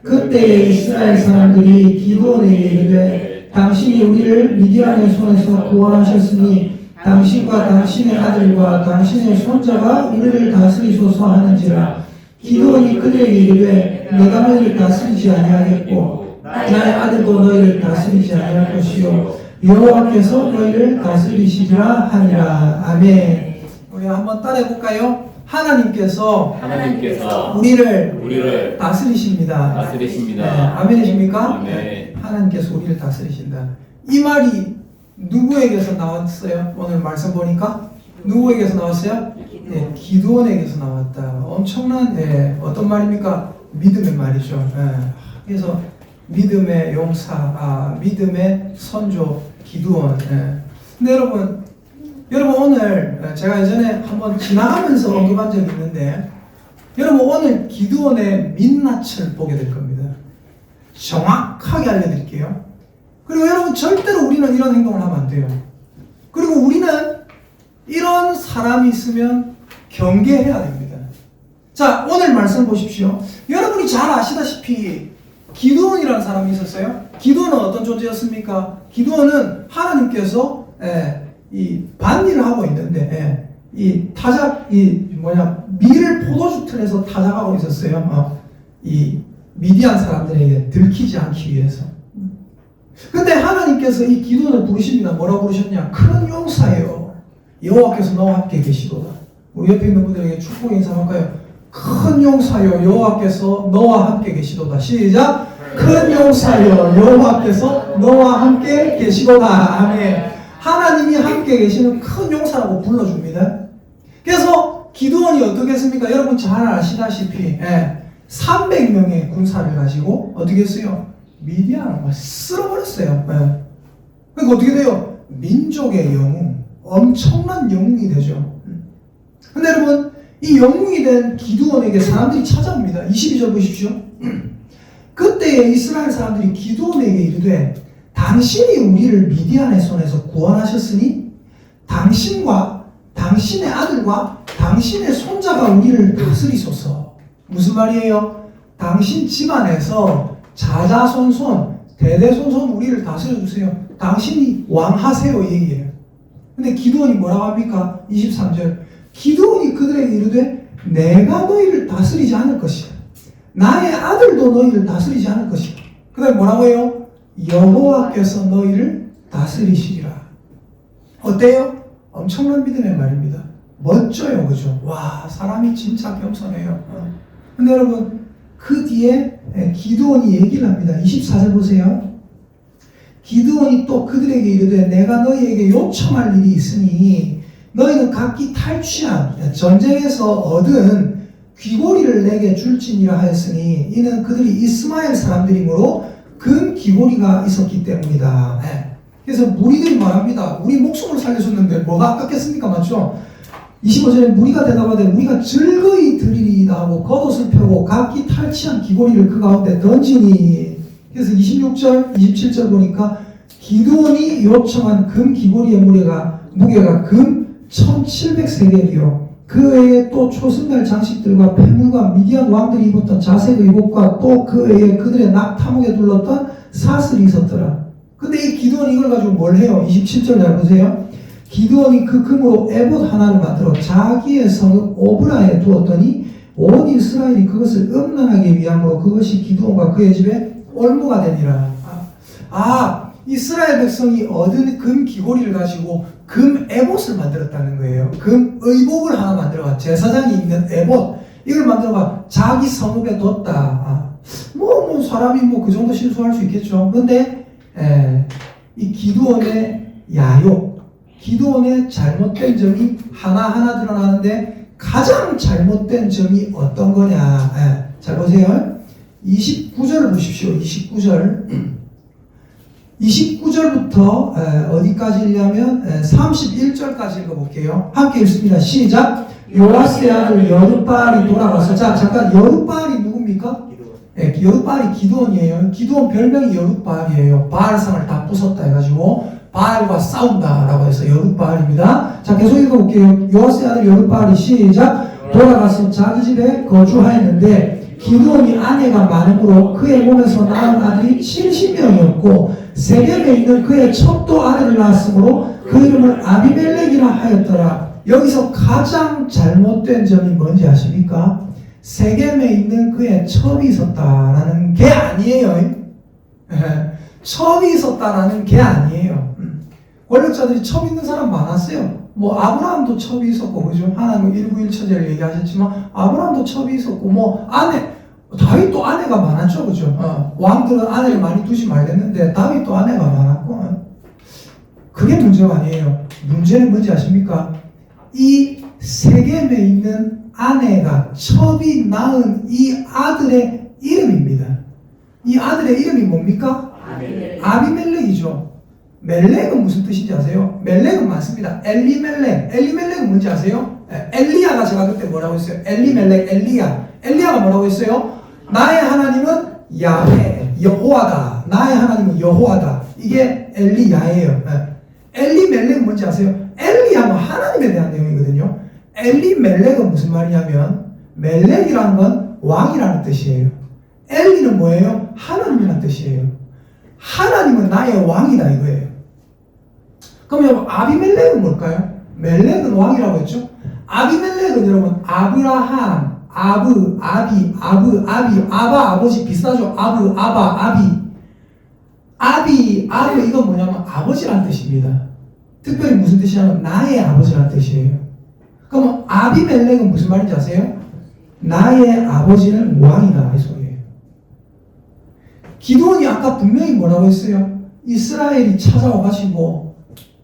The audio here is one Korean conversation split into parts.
그때 이스라엘 사람들이 기드온에게 이르되 당신이 우리를 미디안의 손에서 구원하셨으니 당신과 당신의 아들과 당신의 손자가 우리를 다스리소서 하는지라. 기드온이 그들에게 이르되 내가 너희를 다스리지 아니하겠고 나의 아들도 너희를 다스리지 아니할 것이요 여호와께서 너희를 다스리시리라 하니라. 아멘. 우리 한번 따라해 볼까요? 하나님께서 우리를 다스리십니다. 네, 아멘이십니까? 아멘. 하나님께서 우리를 다스리신다. 이 말이 누구에게서 나왔어요? 오늘 말씀 보니까 누구에게서 나왔어요? 네, 기드온에게서 나왔다. 엄청난 어떤 말입니까? 믿음의 말이죠. 그래서 믿음의 용사, 믿음의 선조 기드온. 근데 여러분 오늘 제가 예전에 한번 지나가면서 언급한 적이 있는데 여러분 오늘 기드온의 민낯을 보게 될 겁니다. 정확하게 알려드릴게요. 그리고 여러분 절대로 우리는 이런 행동을 하면 안 돼요. 그리고 우리는 이런 사람이 있으면 경계해야 됩니다. 자, 오늘 말씀 보십시오. 여러분이 잘 아시다시피 기드온이라는 사람이 있었어요. 기드온은 어떤 존재였습니까? 기드온은 하나님께서 이 밭일을 하고 있는데 밀을 포도주 틀에서 타작하고 있었어요. 이 미디안 사람들에게 들키지 않기 위해서. 근데 하나님께서 이 기드온을 부르십니다. 뭐라고 부르셨냐? 큰 용사예요. 여호와께서 너와 함께 계시도다. 우리 옆에 있는 분들에게 축복 인사할까요? 큰 용사여 여호와께서 너와 함께 계시도다. 시작. 큰 용사여 여호와께서 너와 함께 계시도다. 아멘. 하나님이 함께 계시는 큰 용사라고 불러줍니다. 그래서 기드온이 어떻게 했습니까? 여러분 잘 아시다시피 300명의 군사를 가지고 어떻게 했어요? 미디안을 쓸어버렸어요. 그러니까 어떻게 돼요? 민족의 영웅, 엄청난 영웅이 되죠. 근데 여러분 이 영웅이 된 기드온에게 사람들이 찾아옵니다. 22절 보십시오. 그때에 이스라엘 사람들이 기드온에게 이르되 당신이 우리를 미디안의 손에서 구원하셨으니 당신과 당신의 아들과 당신의 손자가 우리를 다스리소서. 무슨 말이에요? 당신 집안에서 자자손손 대대손손 우리를 다스려주세요. 당신이 왕하세요 이 얘기예요. 근데 기드온이 뭐라고 합니까? 23절 기드온이 그들에게 이르되 내가 너희를 다스리지 않을 것이다. 나의 아들도 너희를 다스리지 않을 것이다. 그 다음에 뭐라고 해요? 여호와께서 너희를 다스리시리라. 어때요? 엄청난 믿음의 말입니다. 멋져요, 그죠? 와, 사람이 진짜 겸손해요. 근데 여러분, 그 뒤에 기드온이 얘기를 합니다. 24절 보세요. 기드온이 또 그들에게 이르되 내가 너희에게 요청할 일이 있으니 너희는 각기 탈취한 전쟁에서 얻은 귀고리를 내게 줄지니라 하였으니 이는 그들이 이스마엘 사람들이므로 금 귀고리가 있었기 때문이다. 그래서 무리들이 말합니다. 우리 목숨을 살려줬는데 뭐가 아깝겠습니까? 맞죠? 25절에 무리가 대답하되 우리가 즐거이 드리리이다 하고 겉옷을 펴고 각기 탈취한 귀고리를 그 가운데 던지니. 그래서 26절, 27절 보니까 기드온이 요청한 금 귀고리의 무게가 금 1700세겔이요. 그 외에 또 초승달 장식들과 폐물과 미디안 왕들이 입었던 자색 의복과 또 그 외에 그들의 낙타목에 둘렀던 사슬이 있었더라. 근데 이 기드온이 이걸 가지고 뭘 해요? 27절 잘 보세요. 기드온이 그 금으로 에봇 하나를 만들어 자기의 성읍 오브라에 두었더니 온 이스라엘이 그것을 음란하기 위함으로 그것이 기드온과 그의 집에 올무가 되니라. 이스라엘 백성이 얻은 금 귀고리를 가지고 금 에봇을 만들었다는 거예요. 금 의복을 하나 만들어가 제사장이 입는 에봇 이걸 만들어가 자기 성읍에 뒀다. 사람이 그 정도 실수할 수 있겠죠. 근데 이 기드온의 야욕, 기드온의 잘못된 점이 하나하나 드러나는데 가장 잘못된 점이 어떤 거냐? 잘 보세요. 29절을 보십시오. 29절부터 어디까지 읽냐면 31절까지 읽어볼게요. 함께 읽습니다. 시작. 요아스의 아들 여룻바알이 돌아가서. 자, 잠깐 여룻바알이 누굽니까? 여룻바알이 기드온이에요. 기드온 별명이 여룻바알이에요. 바알상을 다 부쉈다 해가지고 바알과 싸운다라고 해서 여룻바알입니다. 자, 계속 읽어볼게요. 요아스의 아들 여룻바알이 시작. 돌아가서 자기 집에 거주하였는데 기드온이 아내가 많으므로 그의 몸에서 낳은 아들이 70명이었고 세겜에 있는 그의 첩도 아내를 낳았으므로 그 이름을 아비멜렉이라 하였더라. 여기서 가장 잘못된 점이 뭔지 아십니까? 세겜에 있는 그의 첩이 있었다라는 게 아니에요. 첩이 있었다라는 게 아니에요. 권력자들이 첩 있는 사람 많았어요. 뭐 아브라함도 첩이 있었고, 그죠? 하나님 일부일처제를 얘기하셨지만 아브라함도 첩이 있었고, 뭐 다윗도 아내가 많았죠, 그죠? 왕들은 아내를 많이 두지 말랬는데 다윗도 아내가 많았고, 그게 문제가 아니에요. 문제는 뭔지 아십니까? 이 세겜에 있는 아내가 첩이 낳은 이 아들의 이름입니다. 이 아들의 이름이 뭡니까? 아비멜렉이죠. 멜렉은 무슨 뜻인지 아세요? 멜렉은 많습니다. 엘리멜렉. 엘리멜렉은 뭔지 아세요? 엘리야가 제가 그때 뭐라고 했어요? 엘리멜렉, 엘리야. 엘리야가 뭐라고 했어요? 나의 하나님은 야훼, 여호와다. 나의 하나님은 여호와다. 이게 엘리야예요. 엘리멜렉은 뭔지 아세요? 엘리야는 하나님에 대한 내용이거든요. 엘리멜렉은 무슨 말이냐면 멜렉이라는 건 왕이라는 뜻이에요. 엘리는 뭐예요? 하나님이라는 뜻이에요. 하나님은 나의 왕이다 이거예요. 그럼 여러분 아비멜렉은 뭘까요? 멜렉은 왕이라고 했죠. 아비멜렉은 여러분 아브라함, 아비, 아바 아버지 비슷하죠. 아바 아비 이건 뭐냐면 아버지라는 뜻입니다. 특별히 무슨 뜻이냐면 나의 아버지라는 뜻이에요. 그럼 아비멜렉은 무슨 말인지 아세요? 나의 아버지는 왕이다 이 소리예요. 기드온이 아까 분명히 뭐라고 했어요? 이스라엘이 찾아와 가지고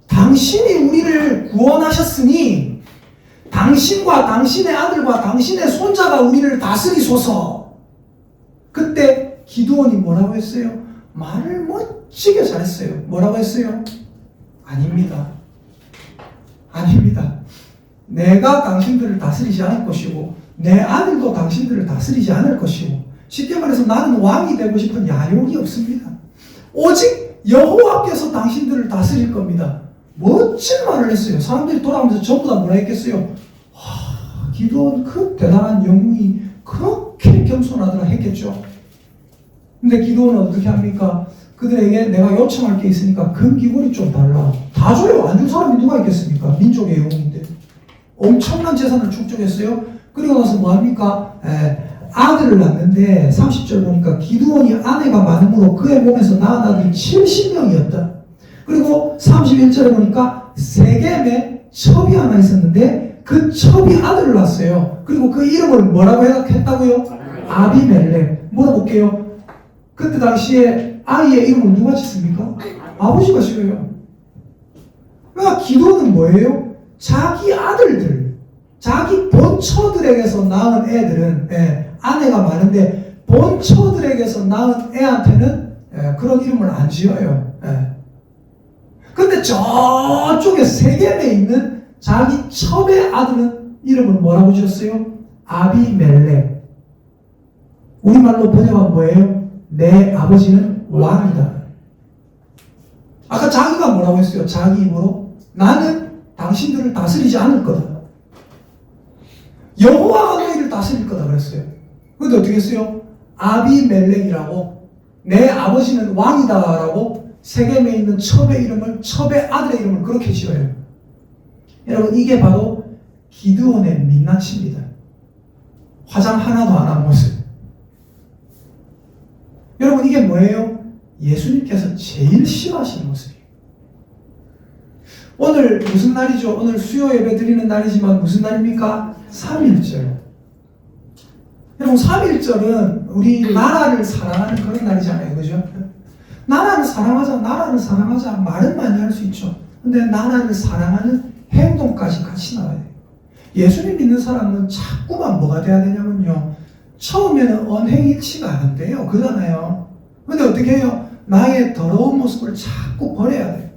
당신이 우리를 구원하셨으니 당신과 당신의 아들과 당신의 손자가 우리를 다스리소서. 그때 기드온이 뭐라고 했어요? 말을 멋지게 잘했어요. 뭐라고 했어요? 아닙니다. 내가 당신들을 다스리지 않을 것이고 내 아들도 당신들을 다스리지 않을 것이고 쉽게 말해서 나는 왕이 되고 싶은 야욕이 없습니다. 오직 여호와께서 당신들을 다스릴 겁니다. 멋진 말을 했어요. 사람들이 돌아가면서 전부 다 뭐라 했겠어요? 기드온 그 대단한 영웅이 그렇게 겸손하더라 했겠죠. 근데 기드온은 어떻게 합니까? 그들에게 내가 요청할 게 있으니까 금귀걸이 좀 달라. 다 줘요. 안 준 사람이 누가 있겠습니까? 민족의 영웅인데. 엄청난 재산을 축적했어요. 그리고 나서 뭐 합니까? 아들을 낳는데 30절 보니까 기드온이 아내가 많으므로 그의 몸에서 낳은 아들이 70명이었다. 그리고 31절에 보니까 세겜에 첩이 하나 있었는데 그 첩이 아들을 낳았어요. 그리고 그 이름을 뭐라고 했다고요? 아비멜렉. 물어볼게요. 그때 당시에 아이의 이름을 누가 짓습니까? 아버지가 지어요. 그러니까 기도는 뭐예요? 자기 아들들, 자기 본처들에게서 낳은 애들은 아내가 많은데 본처들에게서 낳은 애한테는 그런 이름을 안 지어요. 근데 저쪽에 세겜에 있는 자기 첩의 아들은 이름을 뭐라고 지었어요? 아비멜렉. 우리말로 번역하면 뭐예요? 내 아버지는 왕이다. 아까 자기가 뭐라고 했어요? 자기 입으로 나는 당신들을 다스리지 않을 거다. 여호와가 너희를 다스릴 거다 그랬어요. 근데 어떻게 했어요? 아비멜렉이라고 내 아버지는 왕이다라고 세겜에 있는 첩의 이름을, 첩의 아들의 이름을 그렇게 지어요. 여러분 이게 바로 기드온의 민낯입니다. 화장 하나도 안 한 모습. 여러분 이게 뭐예요? 예수님께서 제일 싫어하시는 모습이에요. 오늘 무슨 날이죠? 오늘 수요 예배 드리는 날이지만 무슨 날입니까? 3.1절. 여러분 3.1절은 우리 나라를 사랑하는 그런 날이잖아요. 그죠? 나라를 사랑하자 말은 많이 할 수 있죠. 근데 나라를 사랑하는 행동까지 같이 나와야 돼요. 예수님 믿는 사람은 자꾸만 뭐가 돼야 되냐면요, 처음에는 언행일치가 안 돼요. 그러잖아요. 근데 어떻게 해요? 나의 더러운 모습을 자꾸 버려야 돼요.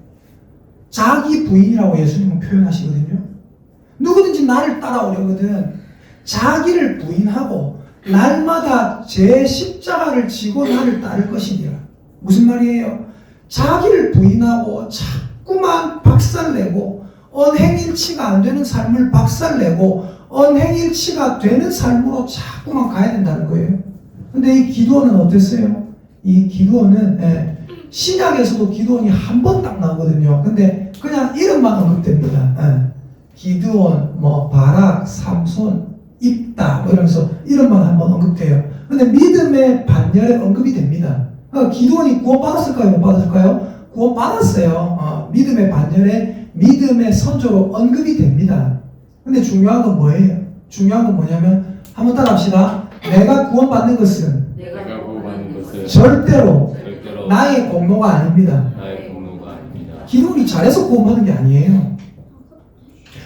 자기 부인이라고 예수님은 표현하시거든요. 누구든지 나를 따라오려거든 자기를 부인하고 날마다 제 십자가를 지고 나를 따를 것이니라. 무슨 말이에요? 자기를 부인하고 자꾸만 박살내고 언행일치가 안 되는 삶을 박살내고 언행일치가 되는 삶으로 자꾸만 가야 된다는 거예요. 근데 이 기도원은 어땠어요? 이 기도원은 신약에서도 기도원이 한 번 딱 나오거든요. 근데 그냥 이름만 언급됩니다. 기드온, 바락, 삼손, 입다 이러면서 이름만 한번 언급돼요. 근데 믿음의 반열에 언급이 됩니다. 기드온이 구원 받았을까요? 못 받았을까요? 구원 받았어요. 믿음의 반열에 믿음의 선조로 언급이 됩니다. 근데 중요한 건 뭐예요? 중요한 건 뭐냐면 한번 따라합시다. 내가 구원받는 것은 절대로 나의 공로가 아닙니다. 기도원이 잘해서 구원받은 게 아니에요.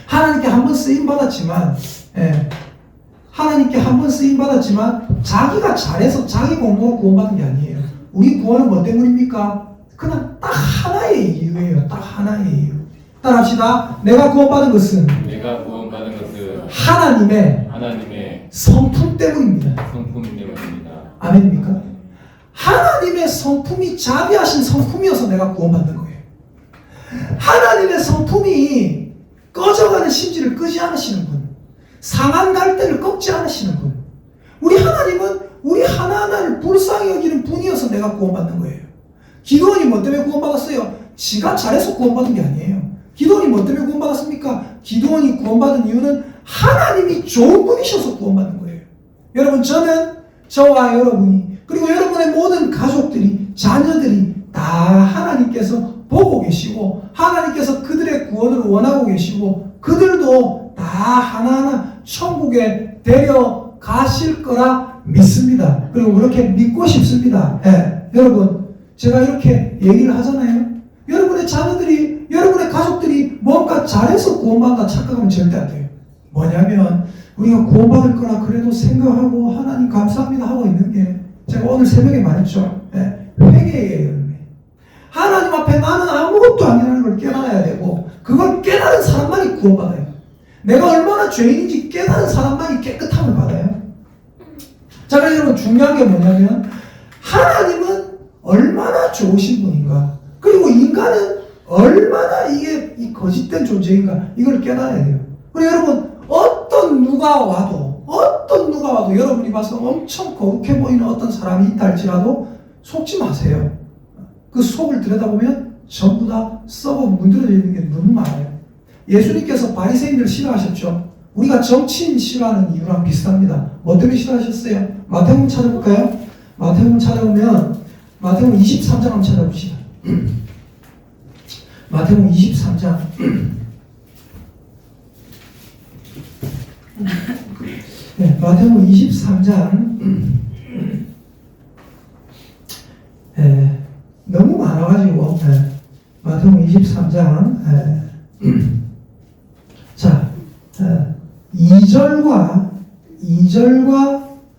하나님께 한 번 쓰임 받았지만, 하나님께 한 번 쓰임 받았지만 자기가 잘해서 자기 공로로 구원받은 게 아니에요. 우리 구원은 뭐 때문입니까? 그냥 딱 하나의 이유예요. 딱 하나의 이유. 따라합시다. 내가 구원받은 것은 하나님의 성품 때문입니다. 아멘입니까? 하나님의 성품이 자비하신 성품이어서 내가 구원받는 거예요. 하나님의 성품이 꺼져가는 심지를 끄지 않으시는 분, 상한 갈대를 꺾지 않으시는 분, 우리 하나님은 우리 하나하나를 불쌍히 여기는 분이어서 내가 구원받는 거예요. 기도원이 뭐 때문에 구원받았어요? 지가 잘해서 구원받은 게 아니에요. 기도원이 뭐 때문에 구원받았습니까? 기도원이 구원받은 이유는 하나님이 좋은 분이셔서 구원받는 거예요. 여러분, 저와 여러분이, 그리고 여러분의 모든 가족들이, 자녀들이 다 하나님께서 보고 계시고 하나님께서 그들의 구원을 원하고 계시고 그들도 다 하나하나 천국에 데려가실 거라 믿습니다. 그리고 그렇게 믿고 싶습니다. 여러분, 제가 이렇게 얘기를 하잖아요. 여러분의 자녀들이, 여러분의 가족들이 뭔가 잘해서 구원받는다 착각하면 절대 안 돼요. 뭐냐면 우리가 구원받을 거라 그래도 생각하고 하나님 감사합니다 하고 있는 게, 제가 오늘 새벽에 말했죠. 회개예요. 하나님 앞에 나는 아무것도 아니라는 걸 깨달아야 되고, 그걸 깨달은 사람만이 구원받아요. 내가 얼마나 죄인인지 깨달은 사람만이 깨끗함을 받아요. 자, 그래서 여러분, 중요한 게 뭐냐면 하나님은 얼마나 좋으신 분인가, 그리고 인간은 얼마나 이게 이 거짓된 존재인가, 이걸 깨달아야 돼요. 그리고 여러분, 어떤 누가 와도 여러분이 봐서 엄청 거룩해 보이는 어떤 사람이 있다 할지라도 속지 마세요. 그 속을 들여다보면 전부 다 썩어 문드러져 있는 게 너무 많아요. 예수님께서 바리새인들을 싫어하셨죠. 우리가 정치인 싫어하는 이유랑 비슷합니다. 뭐 때문에 싫어하셨어요? 마태복음 찾아볼까요? 마태복음 찾아보면 마태복음 23장 한번 찾아봅시다. 마태복음 23장. 네, 마태복음 23장. 너무 많아가지고, 마태복음 23장, 자, 2절과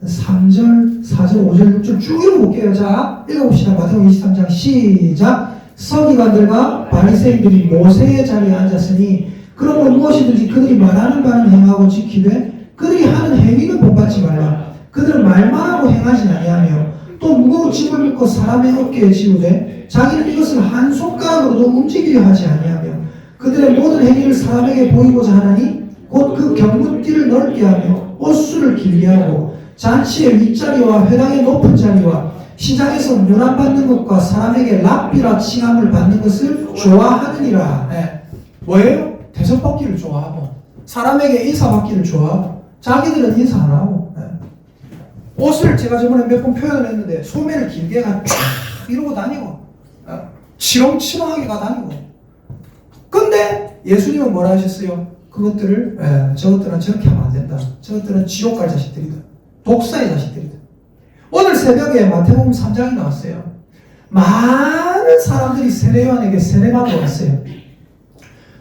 3절, 4절, 5절, 6절 쭉 읽어볼게요. 자, 읽어봅시다. 마태복음 23장 시작. 서기관들과 바리새인들이 모세의 자리에 앉았으니 그러므로 무엇이든지 그들이 말하는 바는 행하고 지키되 그들이 하는 행위는 본받지 말라. 그들은 말만 하고 행하지 아니하며 또 무거운 짐을 묶고 사람의 어깨에 지우되 자기는 이것을 한 손가락으로도 움직이려 하지 아니하며 그들의 모든 행위를 사람에게 보이고자 하나니 곧 그 경문띠를 넓게 하며 옷수를 길게 하고 잔치의 윗자리와 회당의 높은 자리와 시장에서 문안받는 것과 사람에게 랍비라 칭함을 받는 것을 좋아하느니라. 뭐예요? 대접받기를 좋아하고 사람에게 인사받기를 좋아하고 자기들은 인사 안 하고, 옷을 제가 저번에 몇 번 표현을 했는데 소매를 길게 가 쫙 이러고 다니고 치렁치렁하게 가 다니고. 근데 예수님은 뭐라 하셨어요? 그것들을 저것들은 저렇게 하면 안 된다. 저것들은 지옥 갈 자식들이다. 독사의 자식들이다. 오늘 새벽에 마태복음 3장이 나왔어요. 많은 사람들이 세례 요한에게 세례받으러 왔어요.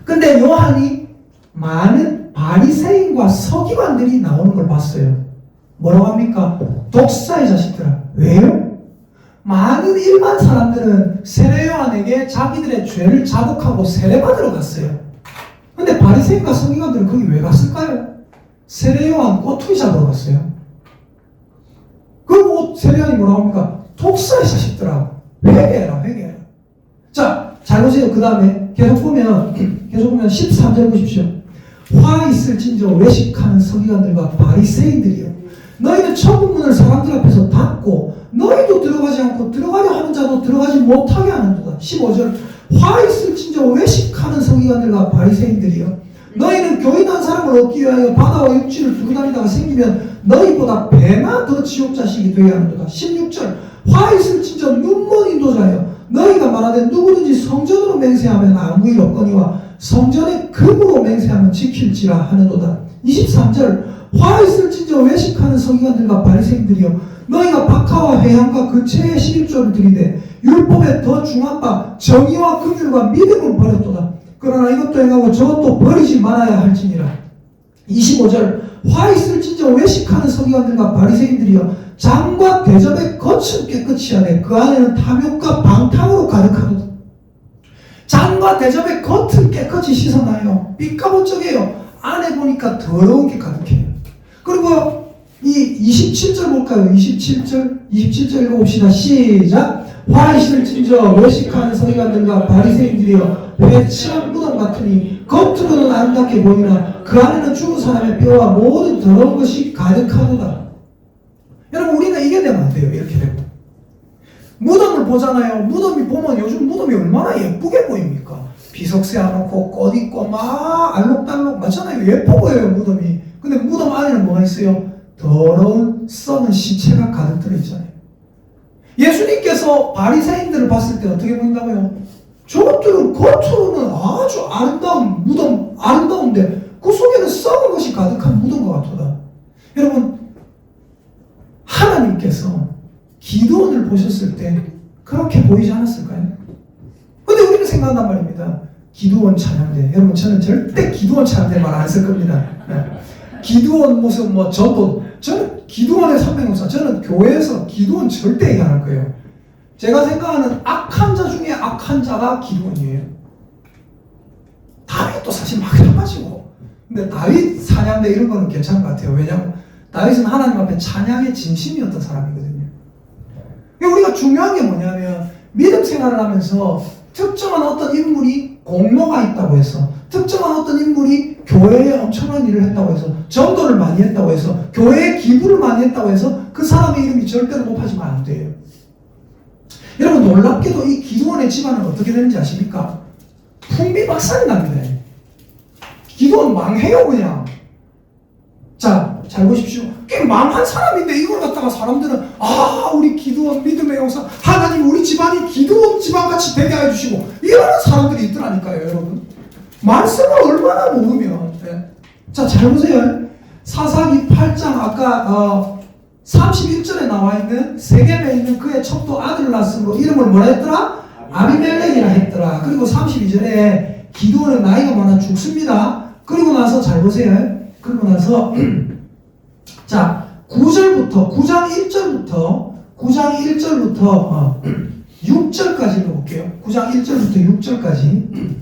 근데 요한이 많은 바리새인과 서기관들이 나오는 걸 봤어요. 뭐라고 합니까? 독사의 자식들아. 왜요? 많은 일반 사람들은 세례 요한에게 자기들의 죄를 자복하고 세례받으러 갔어요. 근데 바리새인과 서기관들은 거기 왜 갔을까요? 세례 요한 꼬투리 잡으러 갔어요. 그리고 세례 요한이 뭐라고 합니까? 독사의 자식들아. 회개해라. 자, 잘 보세요. 그 다음에 계속 보면 13절 보십시오. 화 있을진저 외식하는 서기관들과 바리새인들이여 너희는 천국문을 사람들 앞에서 닫고 너희도 들어가지 않고 들어가려 하는 자도 들어가지 못하게 하는도다. 15절 화 있을진저 외식하는 서기관들과 바리새인들이여 너희는 교인한 사람을 얻기 위하여 바다와 육지를 두루 다니다가 생기면 너희보다 배나 더 지옥 자식이 되게 하는도다. 16절 화 있을진저 눈먼 인도자여 너희가 말하되 누구든지 성전으로 맹세하면 아무 일 없거니와 성전의 금으로 맹세하면 지킬지라 하는도다. 23절 화 있을진저 외식하는 서기관들과 바리새인들이여 너희가 박하와 회향과 그 채의 11조를 드리되 율법에 더 중한 바 정의와 긍휼과 믿음을 버렸도다. 그러나 이것도 행하고 저것도 버리지 말아야 할지니라. 25절 화 있을진저 외식하는 서기관들과 바리새인들이여 장과 대접의 겉은 깨끗이 하되 그 안에는 탐욕과 방탕으로 가득하도다. 장과 대접의 겉은 깨끗이 씻어놔요. 삐까번쩍해요. 안에 보니까 더러운 게 가득해요. 그리고 이 27절 볼까요? 27절 읽어봅시다. 시작. 화 있을진저 외식하는 서기관들과 바리새인들이여 회치한 무덤 같으니 겉으로는 아름답게 보이나 그 안에는 죽은 사람의 뼈와 모든 더러운 것이 가득하도다. 여러분 우리는 이게 되면 안 돼요. 이렇게 되고 무덤을 보잖아요. 무덤이 보면 요즘 무덤이 얼마나 예쁘게 보입니까? 비석쇠 안놓고 꽃 있고 막 알록달록 맞잖아요. 예뻐 보여요 무덤이. 근데 무덤 안에는 뭐가 있어요? 더러운 썩은 시체가 가득 들어있잖아요. 예수님께서 바리새인들을 봤을 때 어떻게 보인다고요? 저것들은 겉으로는 아주 아름다운 무덤, 아름다운데 그 속에는 썩은 것이 가득한 무덤과 같도다. 여러분 하나님께서 기드온을 보셨을 때 그렇게 보이지 않았을까요? 근데 우리는 생각한단 말입니다. 기드온 찬양대. 여러분 저는 절대 기드온 찬양대 말 안 쓸 겁니다. 기드온 모습 저는 기드온의 선명사 저는 교회에서 기드온 절대 얘기 안 할 거예요. 제가 생각하는 악한 자 중에 악한 자가 기드온이에요. 다윗도 사실 마찬가지고. 근데 다윗 찬양대 이런 거는 괜찮은 것 같아요. 왜냐하면 다윗은 하나님 앞에 찬양의 진심이었던 사람이거든요. 우리가 중요한 게 뭐냐면 믿음 생활을 하면서 특정한 어떤 인물이 공로가 있다고 해서 특정한 어떤 인물이 교회에 엄청난 일을 했다고 해서 전도를 많이 했다고 해서 교회에 기부를 많이 했다고 해서 그 사람의 이름이 절대로 높아지면 안 돼요. 여러분 놀랍게도 이 기드온의 집안은 어떻게 되는지 아십니까? 풍비박산이 납니다. 기드온 망해요 그냥. 자, 잘 보십시오. 꽤 망한 사람인데 이걸 갖다가 사람들은 우리 기드온 믿음의 용사 하나님 우리 집안이 기드온 집안같이 되게 해주시고 이러는 사람들이 있더라니까요. 여러분 말씀을 얼마나 모르면 자, 잘 보세요. 사사기 8장 아까 31절에 나와 있는 세겜에 있는 그의 첩도 아들을 낳았으므로 이름을 뭐라 했더라? 아비멜렉이라 했더라. 그리고 32절에 기드온은 나이가 많아 죽습니다. 그리고 나서 잘 보세요. 그리고 나서 자 9절부터 9장 1절부터 6절까지 읽어볼게요. 9장 1절부터 6절까지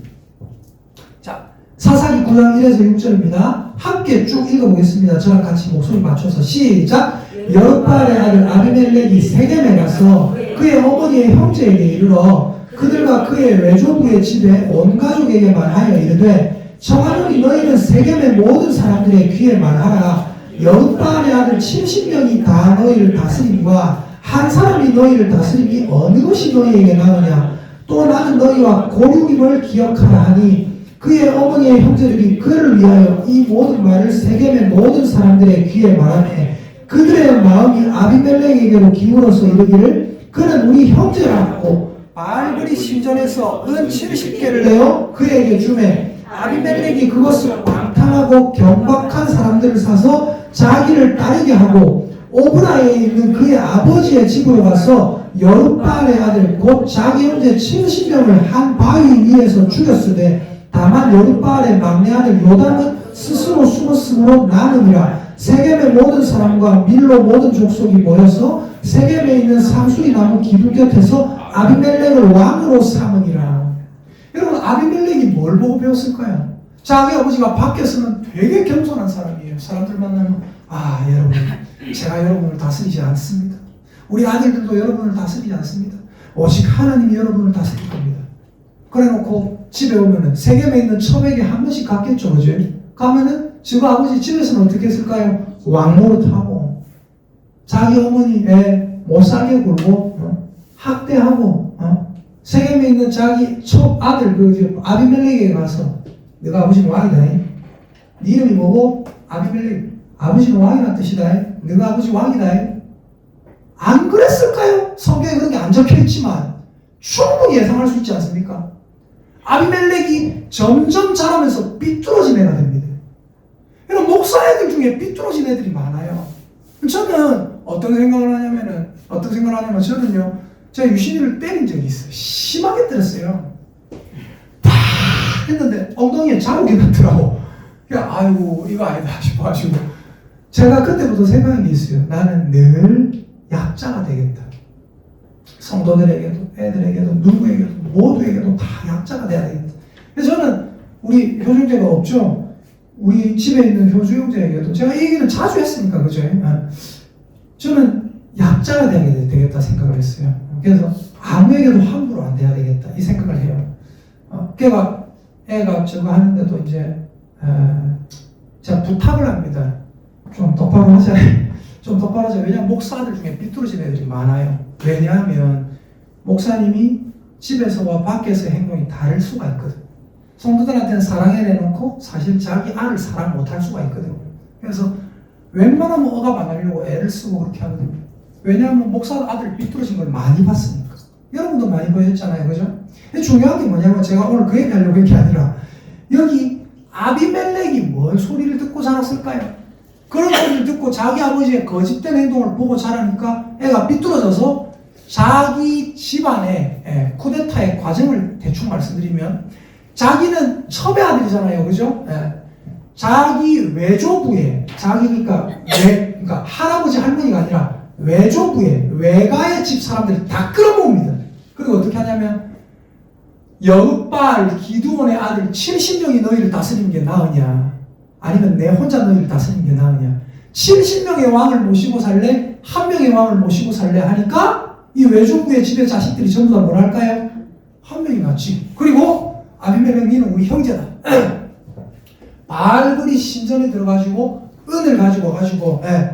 자 사사기 9장 1에서 6절입니다. 함께 쭉 읽어보겠습니다. 저랑 같이 목소리 맞춰서 시작. 여룻바알의 아들 아비멜렉이 세겜에 가서 그의 어머니의 형제에게 이르러 그들과 그의 외조부의 집에 온 가족에게 말하여 이르되 청하노니 너희는 세겜의 모든 사람들의 귀에 말하라. 여룻바알의 아들 70명이 다 너희를 다스림과 한 사람이 너희를 다스림이 어느 것이 너희에게 나느냐. 또 나는 너희와 고륙임을 기억하라 하니 그의 어머니의 형제들이 그를 위하여 이 모든 말을 세겜의 모든 사람들의 귀에 말하매 그들의 마음이 아비멜렉에게로 기울어서 이르기를 그는 우리 형제라고 바알브리 신전에서 은 70개를 내어 그에게 주매 아비멜렉이 그것을 방탕하고 경박한 사람들을 사서 자기를 따르게 하고 오브라에 있는 그의 아버지의 집으로 가서 여룻바알의 아들 곧 자기 형제 70명을 한 바위 위에서 죽였으되 다만 여룻바알의 막내 아들 요담은 스스로 숨었으므로 남으니라. 세겜의 모든 사람과 밀로 모든 족속이 모여서 세겜에 있는 상수리 나무 기둥 곁에서 아비멜렉을 왕으로 삼으니라. 여러분 아비멜렉이 뭘 보고 배웠을까요? 자기 아버지가 밖에서는 되게 겸손한 사람이에요. 사람들 만나면 여러분 제가 여러분을 다스리지 않습니다. 우리 아들들도 여러분을 다스리지 않습니다. 오직 하나님이 여러분을 다스릴 겁니다. 그래놓고 집에 오면은 세겜에 있는 첩에게 한 번씩 갔겠죠. 그죠? 가면은 지금 아버지 집에서는 어떻게 했을까요? 왕노릇하고 자기 어머니 애 못 살게 굴고 학대하고 세겜에 있는 자기 첫 아들 그 아비멜렉에게 가서 너가 아버지는 왕이다. 네 이름이 뭐고? 아비멜렉. 아버지는 왕이란 뜻이다. 너가 아버지 왕이다. 안 그랬을까요? 성경에 그런 게 안 적혀있지만 충분히 예상할 수 있지 않습니까? 아비멜렉이 점점 자라면서 삐뚤어진 애가 됩니다. 이런 목사 애들 중에 삐뚤어진 애들이 많아요. 저는 어떤 생각을 하냐면 저는요, 제가 유신이를 때린 적이 있어요. 심하게 때렸어요. 팍 했는데 엉덩이에 자국이 났더라고. 아이고 이거 아니다 싶어가지고 제가 그때부터 생각한 게 있어요. 나는 늘 약자가 되겠다. 성도들에게도 애들에게도 누구에게도 모두에게도 다 약자가 돼야 되겠다. 그래서 저는 우리 효중제가 없죠. 우리 집에 있는 효주 형제에게도 제가 이 얘기를 자주 했으니까 그죠? 저는 약자가 되겠다 생각을 했어요. 그래서 아무에게도 함부로 안 돼야 되겠다 이 생각을 해요. 애가 저거 하는데도 이제 제가 부탁을 합니다. 좀 똑바로 하자. 좀 똑바로 하자. 왜냐하면 목사들 중에 삐뚤어진 애들이 많아요. 왜냐하면 목사님이 집에서와 밖에서의 행동이 다를 수가 있거든. 성도들한테는 사랑해 내놓고 사실 자기 아를 사랑 못할 수가 있거든요. 그래서 웬만하면 억압 안 하려고 애를 쓰고 그렇게 하거든요. 왜냐하면 목사 아들 삐뚤어진 걸 많이 봤으니까. 여러분도 많이 보셨잖아요. 그죠? 중요한 게 뭐냐면 제가 오늘 그 얘기 하려고 한 게 아니라 여기 아비멜렉이 뭘 소리를 듣고 자랐을까요? 그런 소리를 듣고 자기 아버지의 거짓된 행동을 보고 자라니까 애가 삐뚤어져서 자기 집안의 쿠데타의 과정을 대충 말씀드리면 자기는 첩의 아들이잖아요. 그죠? 자기 외조부에 그러니까 할아버지 할머니가 아니라 외조부에 외가의 집 사람들이 다 끌어모읍니다. 그리고 어떻게 하냐면 여룻바알 기드온의 아들 70명이 너희를 다스리는 게 나으냐 아니면 내 혼자 너희를 다스리는 게 나으냐 70명의 왕을 모시고 살래? 한 명의 왕을 모시고 살래? 하니까 이 외조부의 집의 자식들이 전부 다 뭐랄까요? 한 명이 낫지. 그리고 아비멜렉 니는 우리 형제다. 바알그리 신전에 들어가지고 은을 가지고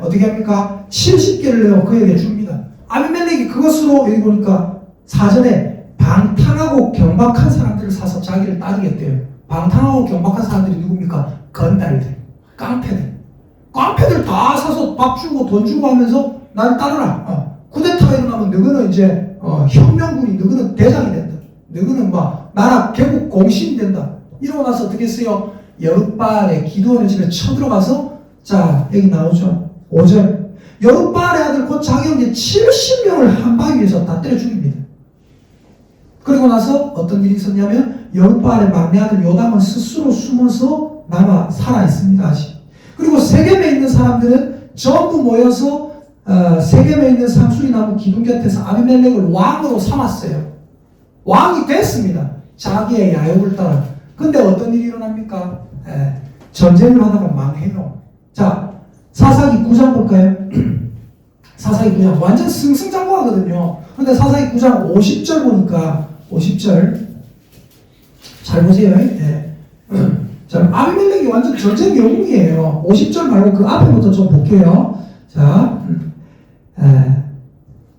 어떻게 합니까? 70개를 내어 그에게 줍니다. 아비멜렉이 그것으로 여기 보니까 사전에 방탕하고 경박한 사람들을 사서 자기를 따르겠대요. 방탕하고 경박한 사람들이 누굽니까? 건달들, 깡패들 다 사서 밥 주고 돈 주고 하면서 나를 따르라. 쿠데타가 일어나면 너희는 이제 혁명군이 너희는 대장이 된다. 너희는 막 나라 개국 공신이 된다. 이러고 나서 어떻게 했어요? 여룻바알의 기드온의 집에 쳐들어가서 자 여기 나오죠. 5절 여룻바알의 아들 곧 자기 형제 70명을 한 바위에서 다 때려 죽입니다. 그리고 나서 어떤 일이 있었냐면 여룻바알의 막내 아들 요담은 스스로 숨어서 남아 살아 있습니다. 아직. 그리고 세겜에 있는 사람들은 전부 모여서 세겜에 있는 상수리 나무 기둥 곁에서 아비멜렉을 왕으로 삼았어요. 왕이 됐습니다. 자기의 야욕을 따라. 근데 어떤 일이 일어납니까? 전쟁을 하다가 망해요. 자, 사사기 9장 볼까요? 사사기 9장 완전 승승장구하거든요. 근데 사사기 9장 50절 보니까 50절 잘 보세요. 자, 아비멜렉이 완전 전쟁 영웅이에요. 50절 말고 그 앞에부터 좀 볼게요. 자,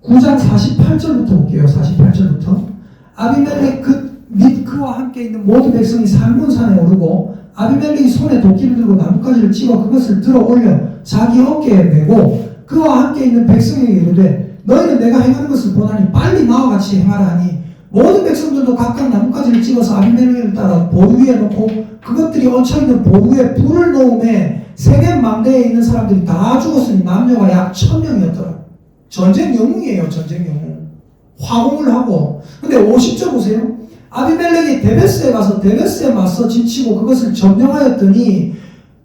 9장 48절부터 볼게요. 48절부터 아비멜렉 및 그와 함께 있는 모든 백성이 살몬산에 오르고 아비멜렉이 손에 도끼를 들고 나뭇가지를 찍어 그것을 들어 올려 자기 어깨에 메고 그와 함께 있는 백성에게 이르되 너희는 내가 행하는 것을 보나니 빨리 나와 같이 행하라 하니 모든 백성들도 각각 나뭇가지를 찍어서 아비멜렉을 따라 보루 위에 놓고 그것들이 얹혀있는 보루 위에 불을 놓음에 세겜 망대에 있는 사람들이 다 죽었으니 남녀가 약 1000명이었더라. 전쟁 영웅이에요. 전쟁 영웅. 화공을 하고. 근데 50절 보세요. 아비멜렉이 데베스에 가서 데베스에 맞서 지치고 그것을 점령하였더니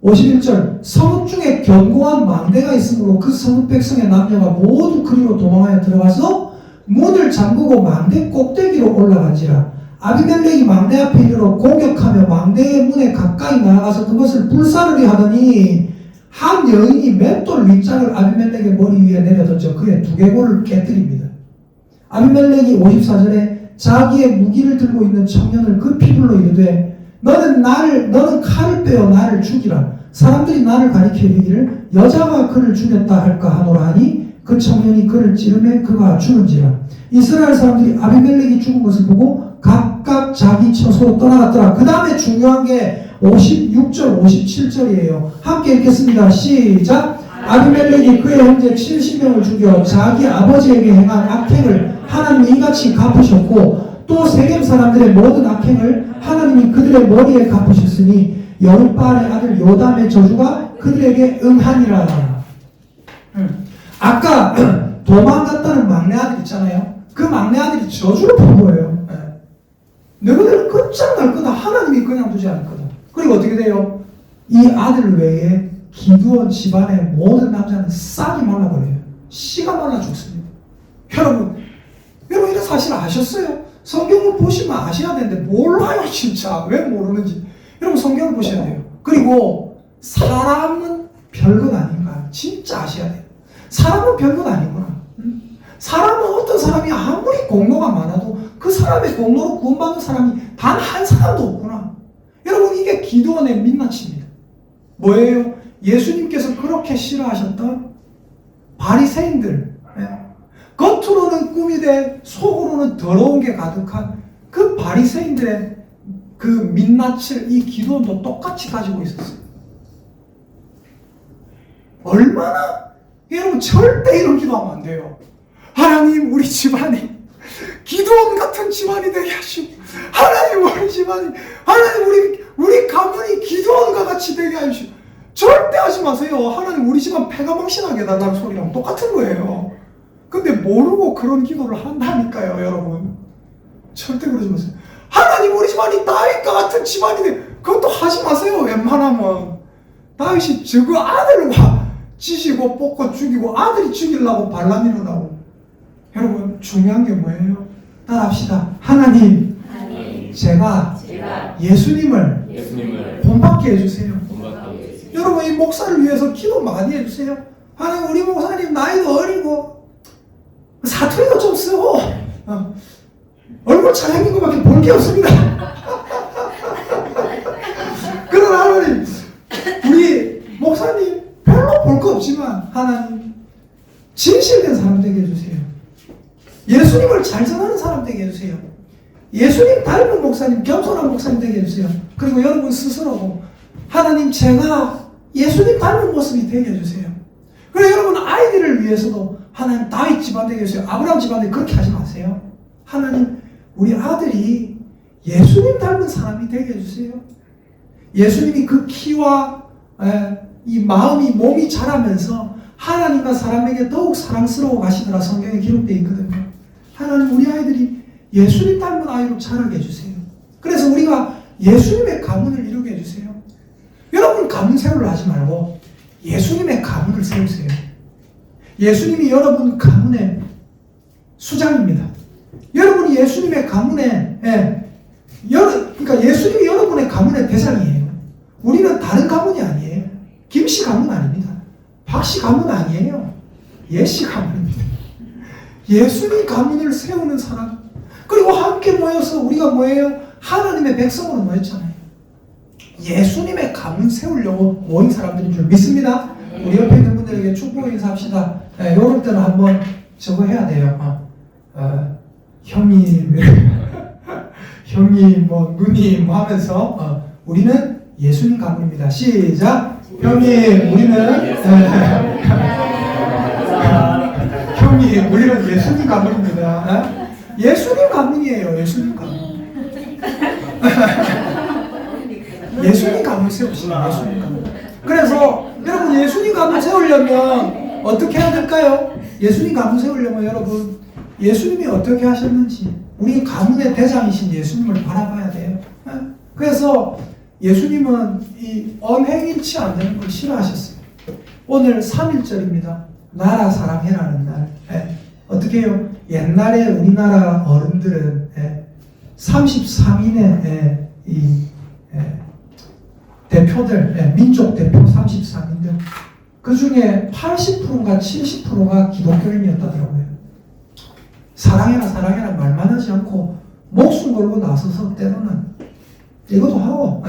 51절 성읍 중에 견고한 망대가 있으므로 그 성읍 백성의 남녀가 모두 그리로 도망하여 들어가서 문을 잠그고 망대 꼭대기로 올라간지라. 아비멜렉이 망대 앞에 이르러 공격하며 망대의 문에 가까이 나아가서 그것을 불사르려 하더니 한 여인이 맷돌 윗장을 아비멜렉의 머리 위에 내려던져 그의 두개골을 깨뜨립니다. 아비멜렉이 54절에 자기의 무기를 들고 있는 청년을 급히 불러 이르되 너는 칼을 빼어 나를 죽이라. 사람들이 나를 가리켜 이르기를 여자가 그를 죽였다 할까 하노라 하니 그 청년이 그를 찌르매 그가 죽은지라. 이스라엘 사람들이 아비멜렉이 죽은 것을 보고 각각 자기 처소로 떠나갔더라. 그 다음에 중요한 게 56절 57절이에요. 함께 읽겠습니다. 시작. 아비멜렉이 그의 형제 70명을 죽여 자기 아버지에게 행한 악행을 하나님이 이같이 갚으셨고 또 세겜 사람들의 모든 악행을 하나님이 그들의 머리에 갚으셨으니 여룻바알의 아들 요담의 저주가 그들에게 응하니라. 아까 도망갔다는 막내 아들 있잖아요. 그 막내 아들이 저주를 본 거예요. 너희들은 끝장날 거다. 하나님이 그냥 두지 않을 거다. 그리고 어떻게 돼요? 이 아들 외에 기드온 집안의 모든 남자는 싹이 말라버려요. 씨가 말라 죽습니다. 여러분 이런 사실 아셨어요? 성경을 보시면 아셔야 되는데 몰라요. 진짜 왜 모르는지. 여러분 성경을 보셔야 돼요. 그리고 사람은 별것 아닌가 진짜 아셔야 돼요. 사람은 별것 아니구나. 사람은 어떤 사람이 아무리 공로가 많아도 그 사람의 공로로 구원받는 사람이 단 한 사람도 없구나. 여러분 이게 기드온의 민낯입니다. 뭐예요? 예수님께서 그렇게 싫어하셨던 바리새인들, 겉으로는 꿈이 돼 속으로는 더러운 게 가득한 그 바리새인들의 그 민낯을 이 기드온도 똑같이 가지고 있었어요. 얼마나 여러분 절대 이런 기도하면 안 돼요. 하나님 우리 집안이 기드온 같은 집안이 되게 하시고 하나님 우리 집안이 하나님 우리 가문이 기드온과 같이 되게 하시고 절대 하지 마세요. 하나님 우리 집안 패가 망신하게 해달라는 소리랑 똑같은 거예요. 근데 모르고 그런 기도를 한다니까요. 여러분 절대 그러지 마세요. 하나님 우리 집안이 다윗과 같은 집안이 돼. 그것도 하지 마세요. 웬만하면 다윗이 저그 아들을 찌시고 뽑고 죽이고 아들이 죽이려고 반란 일어나고. 여러분 중요한 게 뭐예요? 따라합시다. 하나님 제가 예수님을 본받게 해주세요. 여러분 이 목사를 위해서 기도 많이 해주세요. 하나님 우리 목사님 나이도 어리고 사투리도 좀 쓰고 얼굴 잘생긴 것밖에 볼 게 없습니다. 그러나 하나님 우리 목사님 별로 볼 거 없지만 하나님 진실된 사람 되게 해주세요. 예수님을 잘 전하는 사람 되게 해주세요. 예수님 닮은 목사님, 겸손한 목사님 되게 해주세요. 그리고 여러분 스스로도 하나님 제가 예수님 닮은 모습이 되게 해주세요. 그리고 여러분 아이들을 위해서도 하나님 다윗 집안 되게 해주세요. 아브라함 집안 되게 그렇게 하지 마세요. 하나님 우리 아들이 예수님 닮은 사람이 되게 해주세요. 예수님이 그 키와 이 마음이 몸이 자라면서 하나님과 사람에게 더욱 사랑스러워 가시더라 성경에 기록되어 있거든요. 하나님 우리 아이들이 예수님 닮은 아이로 자라게 해주세요. 그래서 우리가 예수님의 가문을 이루게 해주세요. 여러분 가문 세우려 하지 말고 예수님의 가문을 세우세요. 예수님이 여러분 가문의 수장입니다. 여러분이 예수님의 가문의 그러니까 예수님이 여러분의 가문의 대장이에요. 우리는 다른 가문이 아니에요. 김씨 가문 아닙니다. 박씨 가문 아니에요. 예씨 가문입니다. 예수님 가문을 세우는 사람. 그리고 함께 모여서 우리가 뭐예요? 하나님의 백성으로 모였잖아요. 예수님의 가문 세우려고 모인 사람들인 줄 믿습니다. 우리 옆에 있는 분들에게 축복 인사합시다. 이럴 때는 한번 저거 해야 돼요. 형님, 형님, 누님 하면서 우리는 예수님 가문입니다. 시작. 형님, 우리는 형님, 우리는 예수님 가문입니다. 예수님 가문이에요. 예수님 가문. 예수님 가문 세우시면 예수님 가문. 그래서 여러분 예수님 가문 세우려면 어떻게 해야 될까요? 예수님 가문 세우려면 여러분 예수님이 어떻게 하셨는지 우리 가문의 대장이신 예수님을 바라봐야 돼요. 그래서 예수님은 이 언행일치 안 되는 걸 싫어하셨어요. 오늘 3.1절입니다. 나라 사랑해라는 날. 어떻게 해요? 옛날에 우리나라 어른들은 33인의 대표들, 민족 대표 33인들 그 중에 80%인가 70%가 기독교인이었다더라고요. 사랑해라 사랑해라 말만 하지 않고 목숨 걸고 나서서 때로는 이것도 하고,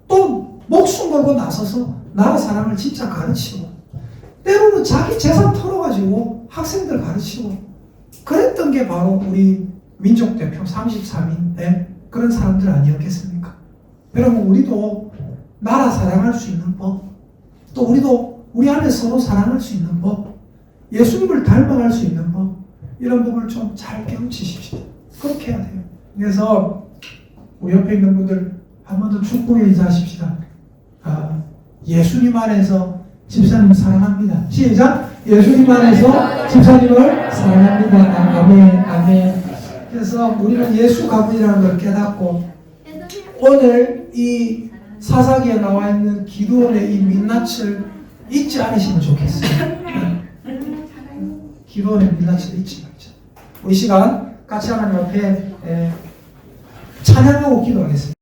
또 목숨 걸고 나서서 나라 사랑을 진짜 가르치고, 때로는 자기 재산 털어가지고 학생들 가르치고, 그랬던 게 바로 우리 민족 대표 33인 그런 사람들 아니었겠습니까? 여러분, 우리도 나라 사랑할 수 있는 법, 또 우리도 우리 안에 서로 사랑할 수 있는 법, 예수님을 닮아갈 수 있는 법, 이런 법을 좀 잘 깨우치십시오. 그렇게 해야 돼요. 그래서 우리 옆에 있는 분들 한 번 더 축복의 인사하십시다. 예수님 안에서 집사님 사랑합니다. 시작! 예수님 안에서 집사님을 사랑합니다. 아멘, 아멘. 그래서 우리는 예수 가문이라는 걸 깨닫고, 오늘 이 사사기에 나와 있는 기도원의 이 민낯을 잊지 않으시면 좋겠어요. 기도원의 민낯을 잊지 말자. 우리 시간 같이 하나님 앞에 찬양하고 기도하겠습니다.